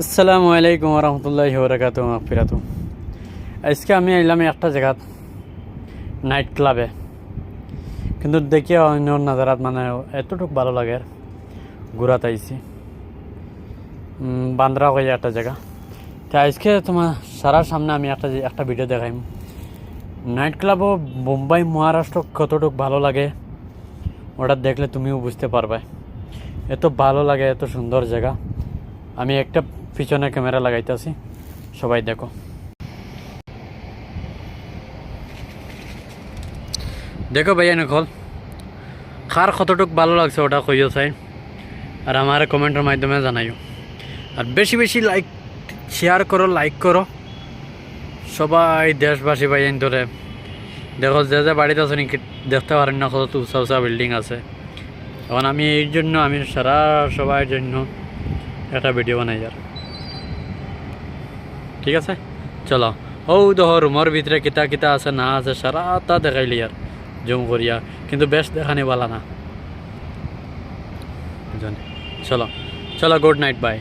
আসসালামু আলাইকুম রহমতুল্লাহি ওবরাকাতুহু মাগফিরাতু। আজকে আমি এলাম একটা জায়গাত নাইট ক্লাবে, কিন্তু দেখিয়া অন্য নাজারাত মানে এতটুকু ভালো লাগে। ঘুরাতে আইছি বান্দ্রা হয়ে একটা জায়গা। তো আজকে তোমার সারার সামনে আমি একটা ভিডিও দেখাইম নাইট ক্লাবও মুম্বাই মহারাষ্ট্র কতটুকু ভালো লাগে। ওটা দেখলে তুমিও বুঝতে পারবে এত ভালো লাগে, এত সুন্দর জায়গা। আমি একটা পিছনে ক্যামেরা লাগাইতেছি, সবাই দেখো। দেখো ভাইয়া নকল কার কতটুকু ভালো লাগছে ওটা কইও চাই, আর আমার কমেন্টের মাধ্যমে জানাইও। আর বেশি বেশি লাইক শেয়ার করো, লাইক করো সবাই দেশবাসী ভাইয়ান ধরে। দেখো যে যে বাড়িতে আছে নাকি দেখতে পারেন না, কত উঁচা উঁচা বিল্ডিং আছে। এখন আমি এই জন্য আমি সারা সবার জন্য একটা ভিডিও বানাই। আর ঠিক আছে, চলো। ও দেখো রুমের ভিতরে কিতা কিতা আছে না আছে সারাটা দেখাইলি আর জুম করিয়া, কিন্তু বেশ দেখানি বলা না। চলো চলো, গুড নাইট, বাই।